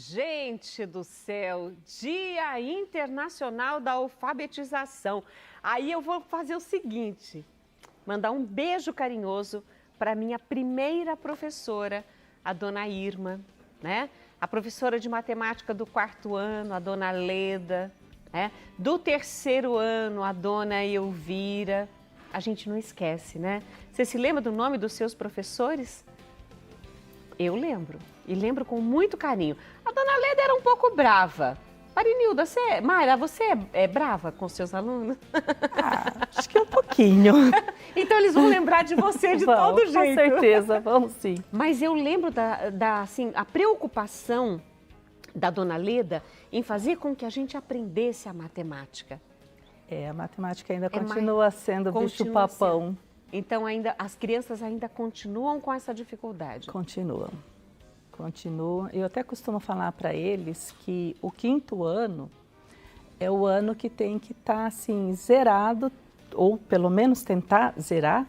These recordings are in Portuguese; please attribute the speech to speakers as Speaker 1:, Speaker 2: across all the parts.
Speaker 1: Gente do céu, Dia Internacional da Alfabetização. Aí eu vou fazer o seguinte, mandar um beijo carinhoso para minha primeira professora, a dona Irma, né? A professora de matemática do 4º ano, a dona Leda, né? Do 3º ano, a dona Elvira. A gente não esquece, né? Você se lembra do nome dos seus professores? Eu lembro, e lembro com muito carinho. A dona Leda era um pouco brava. Marinilda, Mayra, você é brava com seus alunos?
Speaker 2: Acho que um pouquinho.
Speaker 1: Então eles vão lembrar de você de todo jeito.
Speaker 2: Com certeza, vamos sim.
Speaker 1: Mas eu lembro assim, a preocupação da dona Leda em fazer com que a gente aprendesse a matemática.
Speaker 2: A matemática ainda continua sendo bicho-papão.
Speaker 1: Então as crianças ainda continuam com essa dificuldade?
Speaker 2: Continuam. Eu até costumo falar para eles que o 5º ano é o ano que tem que estar assim, zerado, ou pelo menos tentar zerar,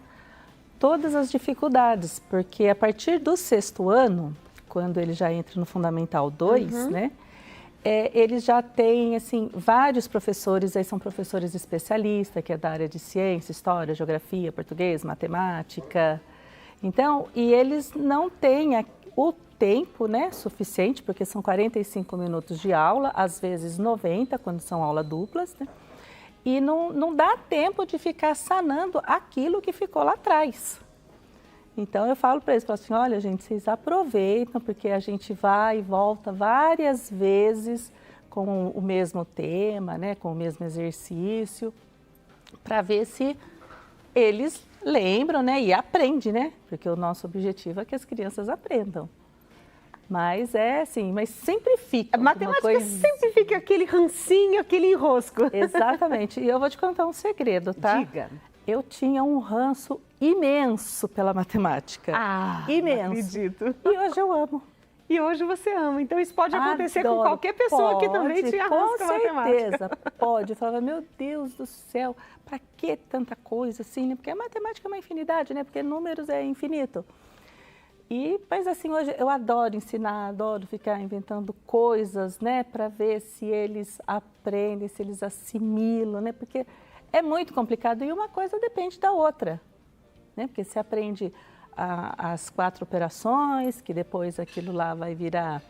Speaker 2: todas as dificuldades, porque a partir do 6º ano, quando ele já entra no Fundamental 2, né? Eles já têm, assim, vários professores, aí são professores especialistas, que é da área de ciência, história, geografia, português, matemática. Então, e eles não têm o tempo, né, suficiente, porque são 45 minutos de aula, às vezes 90, quando são aulas duplas, né? E não dá tempo de ficar sanando aquilo que ficou lá atrás. Então, eu falo para eles, assim, olha, gente, vocês aproveitam, porque a gente vai e volta várias vezes com o mesmo tema, né, com o mesmo exercício, para ver se eles lembram, né, e aprendem, né, porque o nosso objetivo é que as crianças aprendam. Mas mas sempre fica.
Speaker 1: A matemática sempre fica aquele rancinho, aquele enrosco.
Speaker 2: Exatamente. E eu vou te contar um segredo, tá?
Speaker 1: Diga.
Speaker 2: Eu tinha um ranço imenso pela matemática. Imenso.
Speaker 1: Não acredito.
Speaker 2: E hoje eu amo.
Speaker 1: E hoje você ama. Então isso pode acontecer com qualquer pessoa que também te arrasca matemática.
Speaker 2: Com certeza, pode. Eu falava, meu Deus do céu, para que tanta coisa assim, né? Porque a matemática é uma infinidade, né? Porque números é infinito. Mas assim, hoje eu adoro ensinar, adoro ficar inventando coisas, né? Para ver se eles aprendem, se eles assimilam, né? Porque é muito complicado e uma coisa depende da outra, né? Porque você aprende as 4 operações, que depois aquilo lá vai virar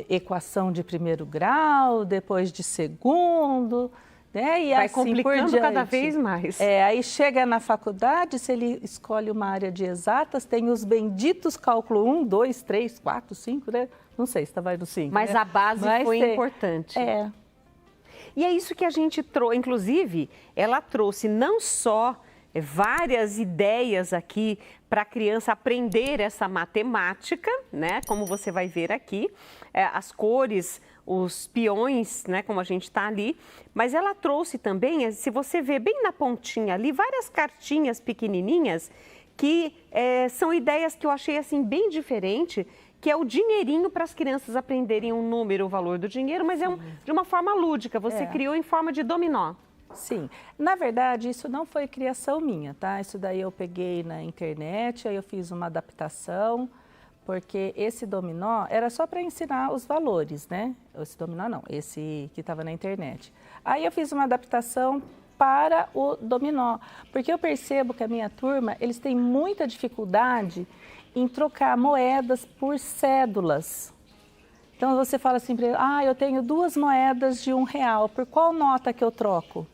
Speaker 2: equação de 1º grau, depois de 2º, né? E
Speaker 1: vai
Speaker 2: assim
Speaker 1: complicando cada vez mais.
Speaker 2: Aí chega na faculdade, se ele escolhe uma área de exatas, tem os benditos cálculo 1, 2, 3, 4, 5, né? Não sei se vai no 5.
Speaker 1: Mas
Speaker 2: né?
Speaker 1: a base foi importante. E é isso que a gente trouxe, inclusive, ela trouxe não só várias ideias aqui para a criança aprender essa matemática, né? Como você vai ver aqui, as cores, os peões, né? Como a gente está ali, mas ela trouxe também, se você vê bem na pontinha ali, várias cartinhas pequenininhas que são ideias que eu achei assim bem diferente, que é o dinheirinho para as crianças aprenderem um número, o valor do dinheiro, mas de uma forma lúdica, você criou em forma de dominó.
Speaker 2: Sim, na verdade isso não foi criação minha, tá? Isso daí eu peguei na internet, aí eu fiz uma adaptação, porque esse dominó era só para ensinar os valores, né? Esse dominó não, esse que estava na internet. Aí eu fiz uma adaptação para o dominó, porque eu percebo que a minha turma, eles têm muita dificuldade em trocar moedas por cédulas. Então você fala assim para ele, eu tenho 2 moedas de R$1, por qual nota que eu troco?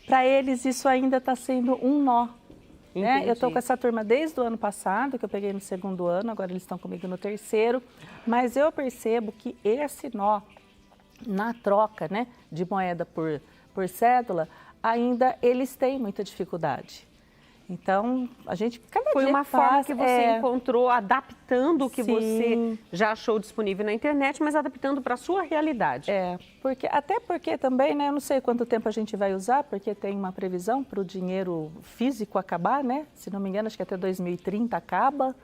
Speaker 2: Para eles isso ainda está sendo um nó. Né? Eu estou com essa turma desde o ano passado, que eu peguei no 2º ano, agora eles estão comigo no 3º, mas eu percebo que esse nó na troca, né, de moeda por cédula, ainda eles têm muita dificuldade. Então, a gente cada dia
Speaker 1: foi uma forma que você encontrou, adaptando o que você já achou disponível na internet, mas adaptando para a sua realidade.
Speaker 2: Até porque também, né, eu não sei quanto tempo a gente vai usar, porque tem uma previsão para o dinheiro físico acabar, né? Se não me engano, acho que até 2030 acaba.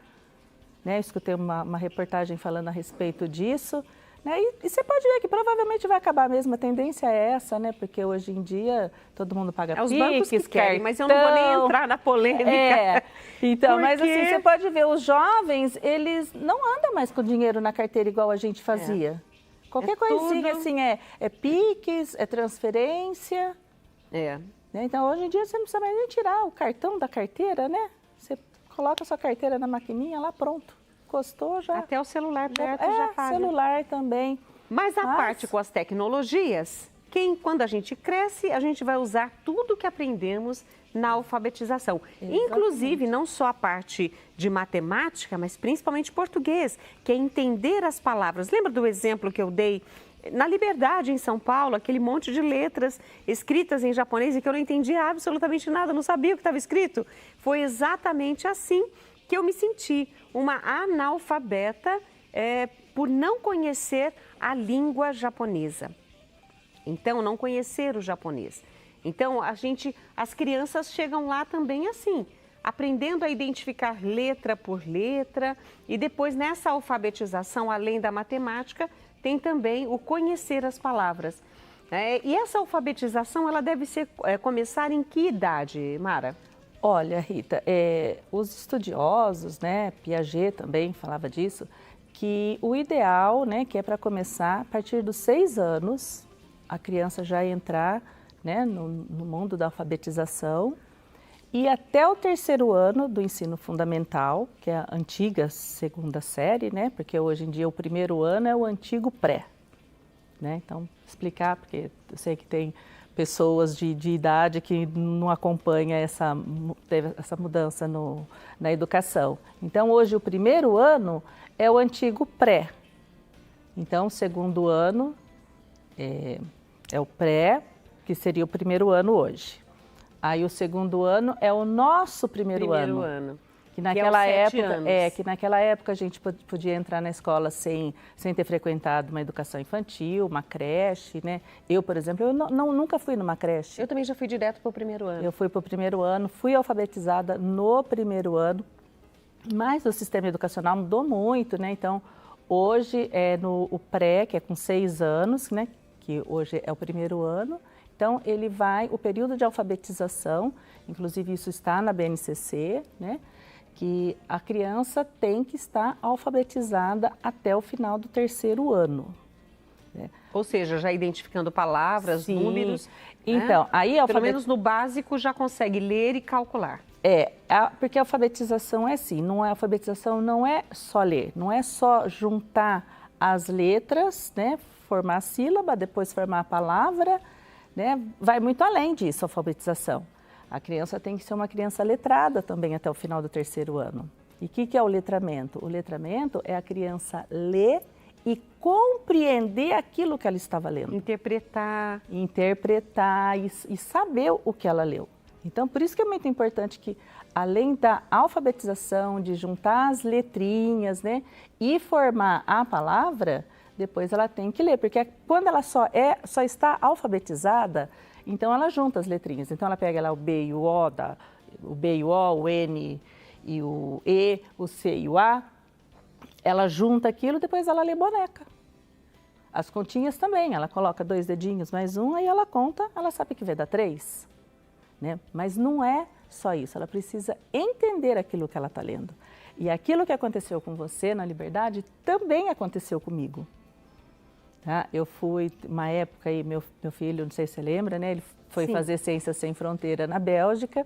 Speaker 2: Né? Eu escutei uma reportagem falando a respeito disso. Né? E você pode ver que provavelmente vai acabar mesmo, a tendência é essa, né? Porque hoje em dia todo mundo paga PIX,
Speaker 1: os bancos que querem, mas eu não vou nem entrar na polêmica.
Speaker 2: Então, mas assim, você pode ver, os jovens, eles não andam mais com dinheiro na carteira igual a gente fazia. Qualquer coisinha
Speaker 1: tudo...
Speaker 2: assim, é Pix, é transferência.
Speaker 1: É.
Speaker 2: Então, hoje em dia, você não precisa mais nem tirar o cartão da carteira, né? Você coloca a sua carteira na maquininha lá, pronto. Encostou, já...
Speaker 1: Até o celular perto já paga.
Speaker 2: Celular também.
Speaker 1: Mas a parte com as tecnologias, quando a gente cresce, a gente vai usar tudo que aprendemos na alfabetização.
Speaker 2: Exatamente.
Speaker 1: Inclusive, não só a parte de matemática, mas principalmente português, que é entender as palavras. Lembra do exemplo que eu dei na Liberdade, em São Paulo, aquele monte de letras escritas em japonês e que eu não entendia absolutamente nada, não sabia o que estava escrito? Foi exatamente assim que eu me senti, uma analfabeta por não conhecer a língua japonesa. Então, não conhecer o japonês. Então, as crianças chegam lá também assim, aprendendo a identificar letra por letra e depois nessa alfabetização, além da matemática, tem também o conhecer as palavras. E essa alfabetização, ela deve começar em que idade, Mara?
Speaker 2: Olha, Rita, os estudiosos, né, Piaget também falava disso, que o ideal, né, que é para começar a partir dos 6 anos, a criança já entrar, né, no mundo da alfabetização e até o 3º ano do ensino fundamental, que é a antiga 2ª série, né, porque hoje em dia o 1º ano é o antigo pré, né, então explicar, porque eu sei que tem pessoas de idade que não acompanham essa mudança na educação. Então hoje o 1º ano é o antigo pré, então o 2º ano é o pré, que seria o 1º ano hoje. Aí o 2º ano é o nosso primeiro ano. Que naquela época a gente podia entrar na escola sem ter frequentado uma educação infantil, uma creche, né? Eu, por exemplo, eu nunca fui numa creche.
Speaker 1: Eu também já fui direto para o 1º ano.
Speaker 2: Eu fui para o 1º ano, fui alfabetizada no 1º ano, mas o sistema educacional mudou muito, né? Então, hoje é o pré, que é com 6 anos, né? Que hoje é o 1º ano. Então, o período de alfabetização, inclusive isso está na BNCC, né? Que a criança tem que estar alfabetizada até o final do 3º ano. Né?
Speaker 1: Ou seja, já identificando palavras,
Speaker 2: Sim.
Speaker 1: Números.
Speaker 2: Então,
Speaker 1: né?
Speaker 2: aí
Speaker 1: Pelo menos no básico já consegue ler e calcular.
Speaker 2: Porque a alfabetização é assim, a alfabetização não é só ler, não é só juntar as letras, né? Formar a sílaba, depois formar a palavra, né? Vai muito além disso a alfabetização. A criança tem que ser uma criança letrada também até o final do 3º ano. E o que é o letramento? O letramento é a criança ler e compreender aquilo que ela estava lendo.
Speaker 1: Interpretar
Speaker 2: e saber o que ela leu. Então, por isso que é muito importante que, além da alfabetização, de juntar as letrinhas, né, e formar a palavra, depois ela tem que ler, porque quando ela só está alfabetizada, então ela junta as letrinhas. Então ela pega lá o B e o O, o N e o E, o C e o A, ela junta aquilo, depois ela lê boneca. As continhas também, ela coloca 2 dedinhos mais um, aí ela conta, ela sabe que vai dar 3. Né? Mas não é só isso, ela precisa entender aquilo que ela está lendo. E aquilo que aconteceu com você na Liberdade também aconteceu comigo. Tá? Eu fui, uma época aí, meu filho, não sei se você lembra, né? Ele foi
Speaker 1: Sim.
Speaker 2: fazer Ciências Sem Fronteira na Bélgica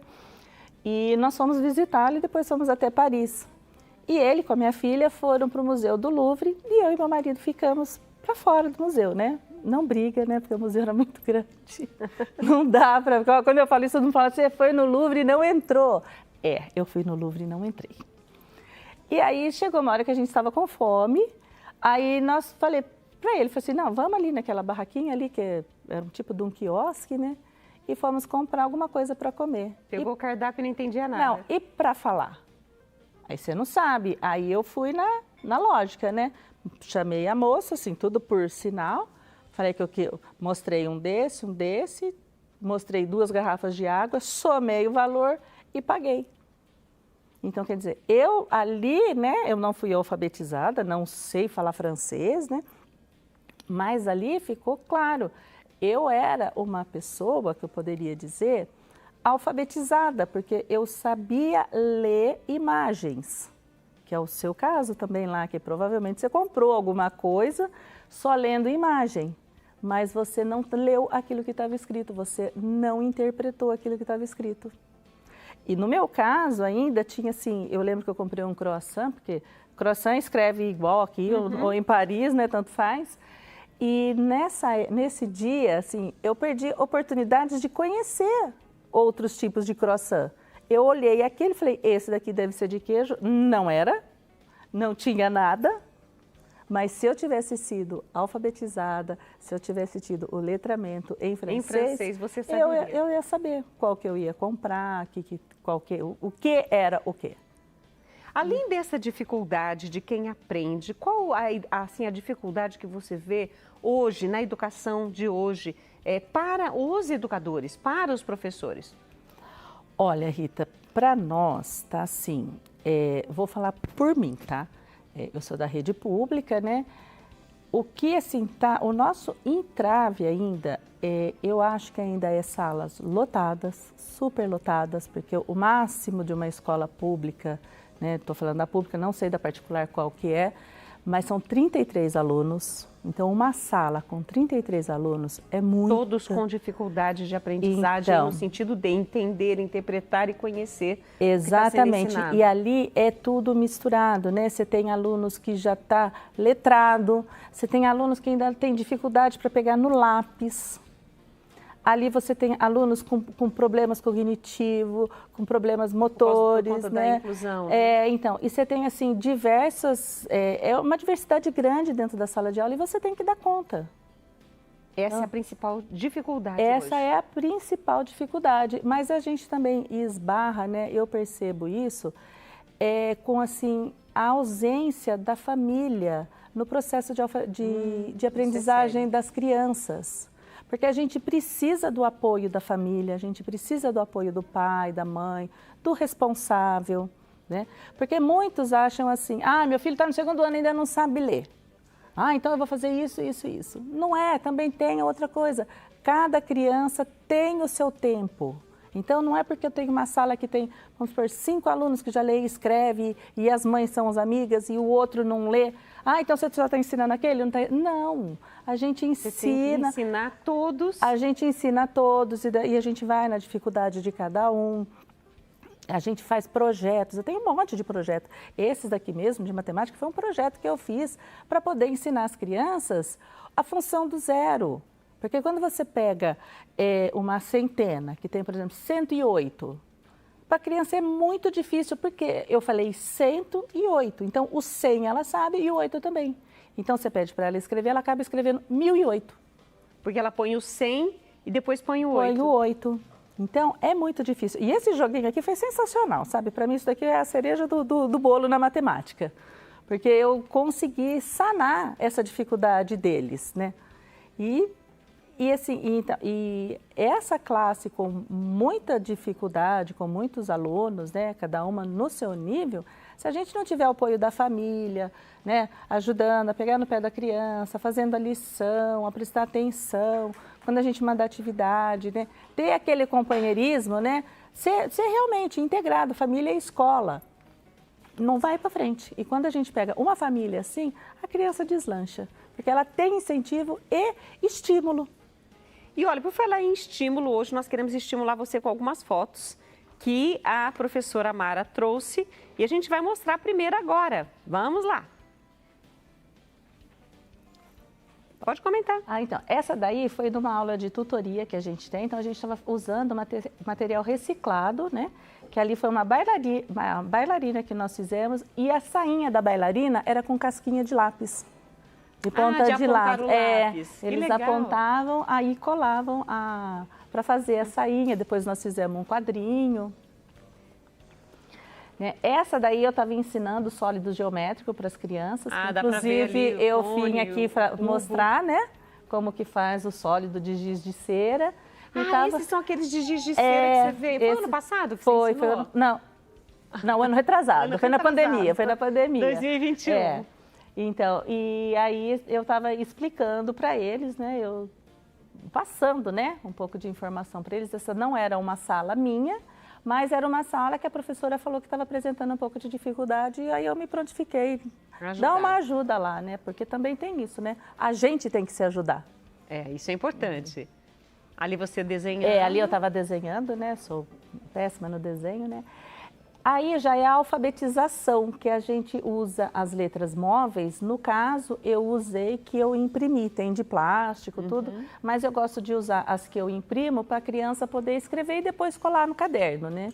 Speaker 2: e nós fomos visitá-lo e depois fomos até Paris. E ele com a minha filha foram para o Museu do Louvre e eu e meu marido ficamos para fora do museu, né? Não briga, né? Porque o museu era muito grande. Não dá para... Quando eu falo isso, todo mundo fala, você foi no Louvre e não entrou. Eu fui no Louvre e não entrei. E aí chegou uma hora que a gente estava com fome, aí falei para ele, assim, não, vamos ali naquela barraquinha ali, que era um tipo de um quiosque, né? E fomos comprar alguma coisa para comer.
Speaker 1: Pegou o cardápio e não entendia nada.
Speaker 2: Não, e para falar? Aí você não sabe. Aí eu fui na lógica, né? Chamei a moça, assim, tudo por sinal. Falei que eu mostrei um desse, mostrei 2 garrafas de água, somei o valor e paguei. Então, quer dizer, eu ali, né, eu não fui alfabetizada, não sei falar francês, né? Mas ali ficou claro, eu era uma pessoa que eu poderia dizer alfabetizada, porque eu sabia ler imagens, que é o seu caso também lá, que provavelmente você comprou alguma coisa só lendo imagem, mas você não leu aquilo que estava escrito, você não interpretou aquilo que estava escrito. E no meu caso ainda tinha assim, eu lembro que eu comprei um croissant, porque croissant escreve igual aqui ou em Paris, né, tanto faz. E nesse dia, assim, eu perdi oportunidades de conhecer outros tipos de croissant. Eu olhei aquele e falei, esse daqui deve ser de queijo. Não era, não tinha nada. Mas se eu tivesse sido alfabetizada, se eu tivesse tido o letramento em francês,
Speaker 1: você saberia.
Speaker 2: Eu ia saber qual que eu ia comprar, o que era o quê.
Speaker 1: Além dessa dificuldade de quem aprende, qual assim, a dificuldade que você vê hoje, na educação de hoje, para os educadores, para os professores?
Speaker 2: Olha, Rita, para nós, tá assim, vou falar por mim, tá? Eu sou da rede pública, né? O que assim tá, o nosso entrave ainda, eu acho que ainda é salas lotadas, super lotadas, porque o máximo de uma escola pública, né? Estou falando da pública, não sei da particular qual que é, mas são 33 alunos. Então, uma sala com 33 alunos é muito...
Speaker 1: Todos com dificuldade de aprendizagem,
Speaker 2: então,
Speaker 1: no sentido de entender, interpretar e conhecer.
Speaker 2: Exatamente. E ali é tudo misturado, né? Você tem alunos que já está letrado, você tem alunos que ainda têm dificuldade para pegar no lápis. Ali você tem alunos com problemas cognitivos, com problemas motores,
Speaker 1: por conta
Speaker 2: né?
Speaker 1: Da inclusão, né?
Speaker 2: Então, e você tem assim diversas, é uma diversidade grande dentro da sala de aula e você tem que dar conta.
Speaker 1: Essa é a principal dificuldade
Speaker 2: Essa
Speaker 1: hoje.
Speaker 2: é a principal dificuldade, mas a gente também esbarra, né? Eu percebo isso, com assim a ausência da família no processo de aprendizagem das crianças. Porque a gente precisa do apoio da família, a gente precisa do apoio do pai, da mãe, do responsável, né? Porque muitos acham assim, meu filho está no segundo ano e ainda não sabe ler. Então eu vou fazer isso, isso, isso. Não é, também tem outra coisa. Cada criança tem o seu tempo. Então não é porque eu tenho uma sala que tem, vamos supor, 5 alunos que já lê e escreve e as mães são as amigas e o outro não lê. Então você só está ensinando aquele? Não, a gente ensina...
Speaker 1: Você tem que ensinar todos.
Speaker 2: A gente ensina todos e a gente vai na dificuldade de cada um. A gente faz projetos, eu tenho um monte de projetos. Esses daqui mesmo, de matemática, foi um projeto que eu fiz para poder ensinar as crianças a função do zero. Porque quando você pega uma centena, que tem, por exemplo, 108, para a criança é muito difícil, porque eu falei 108. Então, o 100 ela sabe e o 8 também. Então, você pede para ela escrever, ela acaba escrevendo 1008.
Speaker 1: Porque ela põe o 100 e depois põe o 8.
Speaker 2: Põe o 8. Então, é muito difícil. E esse joguinho aqui foi sensacional, sabe? Para mim, isso daqui é a cereja do bolo na matemática. Porque eu consegui sanar essa dificuldade deles, né? E essa classe com muita dificuldade, com muitos alunos, né, cada uma no seu nível, se a gente não tiver o apoio da família, né, ajudando a pegar no pé da criança, fazendo a lição, a prestar atenção, quando a gente manda atividade, né, ter aquele companheirismo, né, ser realmente integrado, família e escola, não vai para frente. E quando a gente pega uma família assim, a criança deslancha, porque ela tem incentivo e estímulo.
Speaker 1: E olha, por falar em estímulo, hoje nós queremos estimular você com algumas fotos que a professora Mara trouxe e a gente vai mostrar primeiro agora. Vamos lá. Pode comentar.
Speaker 2: Então, essa daí foi de uma aula de tutoria que a gente tem, então a gente estava usando material reciclado, né? Que ali foi uma bailarina que nós fizemos e a sainha da bailarina era com casquinha de lápis. De ponta de lápis. Eles apontavam, aí colavam para fazer a sainha. Depois nós fizemos um quadrinho. Essa daí eu estava ensinando sólido geométrico para as crianças. Inclusive, eu vim aqui para mostrar, né, como que faz o sólido de giz de cera.
Speaker 1: Esses são aqueles de giz de cera que você veio. Foi ano passado que você ensinou?
Speaker 2: Não, ano retrasado. Foi na pandemia.
Speaker 1: 2021.
Speaker 2: Então, e aí eu estava explicando para eles, né? Eu passando, né, um pouco de informação para eles. Essa não era uma sala minha, mas era uma sala que a professora falou que estava apresentando um pouco de dificuldade, e aí eu me prontifiquei. Dar uma ajuda lá, né, porque também tem isso, né, a gente tem que se ajudar.
Speaker 1: Isso é importante. Ali você desenhando.
Speaker 2: Ali eu estava desenhando, né, sou péssima no desenho, né. Aí já é a alfabetização, que a gente usa as letras móveis. No caso, eu usei que eu imprimi, tem de plástico, tudo, mas eu gosto de usar as que eu imprimo para a criança poder escrever e depois colar no caderno, né?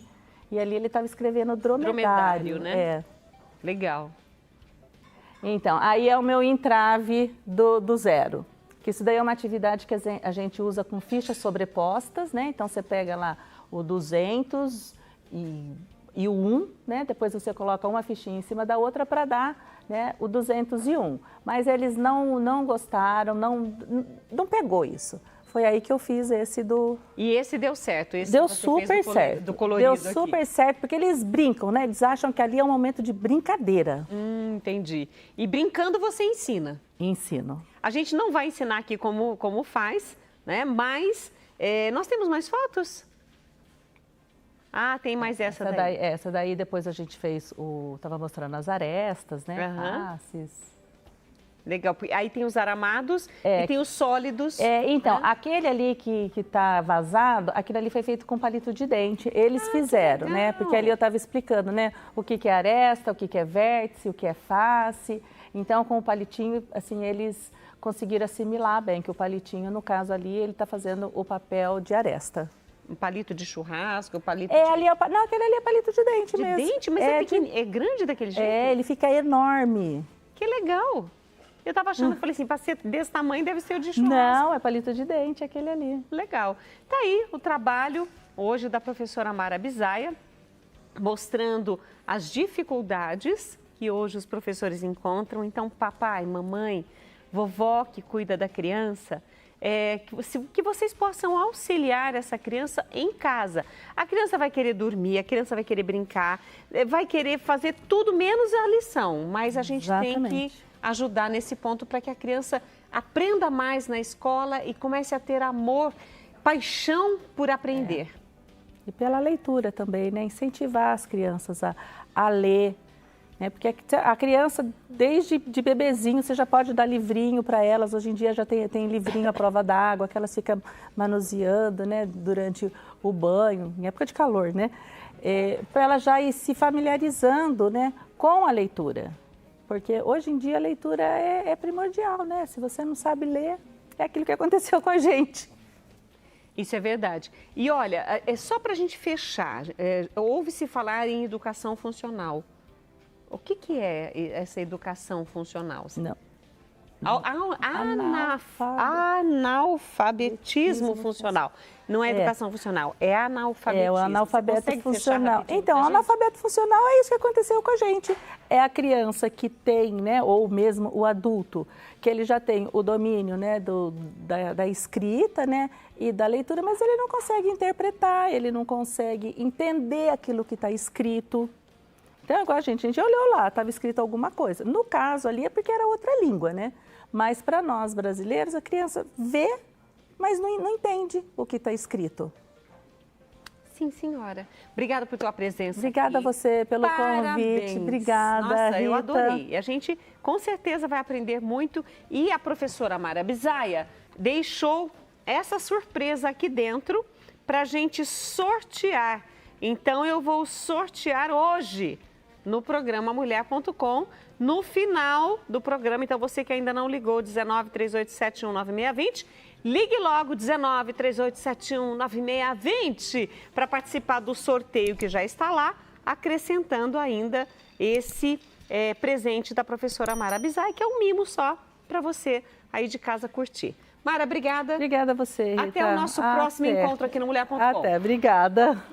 Speaker 2: E ali ele estava escrevendo dromedário,
Speaker 1: né? Legal.
Speaker 2: Então, aí é o meu entrave do zero. Que isso daí é uma atividade que a gente usa com fichas sobrepostas, né? Então, você pega lá o 200 e o 1, né? Depois você coloca uma fichinha em cima da outra para dar, né, o 201. Mas eles não gostaram, não pegou isso. Foi aí que eu fiz esse do...
Speaker 1: E esse deu certo? Esse
Speaker 2: deu super certo.
Speaker 1: Do colorido
Speaker 2: deu super certo, porque eles brincam, né? Eles acham que ali é um momento de brincadeira.
Speaker 1: Entendi. E brincando você ensina?
Speaker 2: Ensino.
Speaker 1: A gente não vai ensinar aqui como faz, né? Mas nós temos mais fotos? Tem mais essa daí.
Speaker 2: Essa daí depois a gente fez tava mostrando as arestas, né? Faces.
Speaker 1: Legal. Aí tem os aramados e tem os sólidos.
Speaker 2: Então, aquele ali que tá vazado, aquele ali foi feito com palito de dente. Eles fizeram, né? Porque ali eu estava explicando, né? O que é aresta, o que é vértice, o que é face. Então, com o palitinho, assim, eles conseguiram assimilar bem que o palitinho, no caso ali, ele está fazendo o papel de aresta.
Speaker 1: Um palito de churrasco, um palito
Speaker 2: não, aquele ali é palito de dente mesmo.
Speaker 1: De dente? Mas é grande daquele jeito?
Speaker 2: Ele fica enorme.
Speaker 1: Que legal. Eu estava achando, falei assim, para ser desse tamanho deve ser o de churrasco.
Speaker 2: Não, é palito de dente, aquele ali.
Speaker 1: Legal. Tá aí o trabalho hoje da professora Mara Bisaia, mostrando as dificuldades que hoje os professores encontram. Então, papai, mamãe, vovó que cuida da criança, que vocês possam auxiliar essa criança em casa. A criança vai querer dormir, a criança vai querer brincar, vai querer fazer tudo menos a lição, mas a gente tem que ajudar nesse ponto para que a criança aprenda mais na escola e comece a ter amor, paixão por aprender.
Speaker 2: E pela leitura também, né? Incentivar as crianças a ler. Porque a criança, desde de bebezinho, você já pode dar livrinho para elas. Hoje em dia já tem livrinho à prova d'água, que elas ficam manuseando, né, durante o banho, em época de calor, né? Para ela já ir se familiarizando, né, com a leitura. Porque hoje em dia a leitura é primordial, né? Se você não sabe ler, é aquilo que aconteceu com a gente.
Speaker 1: Isso é verdade. E olha, só para a gente fechar, ouve-se falar em educação funcional. O que é essa educação funcional?
Speaker 2: Não.
Speaker 1: Analfabetismo funcional. Não é educação funcional, é analfabetismo.
Speaker 2: É o analfabeto funcional. Então, o analfabeto funcional é isso que aconteceu com a gente. É a criança que tem, né, ou mesmo o adulto, que ele já tem o domínio, né, da escrita, né, e da leitura, mas ele não consegue interpretar, ele não consegue entender aquilo que está escrito. Então, agora a gente olhou lá, estava escrito alguma coisa. No caso ali é porque era outra língua, né? Mas para nós brasileiros, a criança vê, mas não entende o que está escrito.
Speaker 1: Sim, senhora. Obrigada por tua presença.
Speaker 2: Obrigada
Speaker 1: aqui.
Speaker 2: a você pelo
Speaker 1: Parabéns.
Speaker 2: Convite. Obrigada,
Speaker 1: Nossa,
Speaker 2: Rita.
Speaker 1: Eu adorei. A gente com certeza vai aprender muito. E a professora Mara Bisaia deixou essa surpresa aqui dentro para a gente sortear. Então, eu vou sortear hoje no programa Mulher.com, no final do programa. Então, você que ainda não ligou, 19 3871 9620, ligue logo, 19 3871 9620, para participar do sorteio que já está lá, acrescentando ainda esse presente da professora Mara Bisaia, que é um mimo só para você aí de casa curtir. Mara, obrigada.
Speaker 2: Obrigada a você, Rita.
Speaker 1: Até o nosso próximo encontro aqui no Mulher.com.
Speaker 2: Até, obrigada.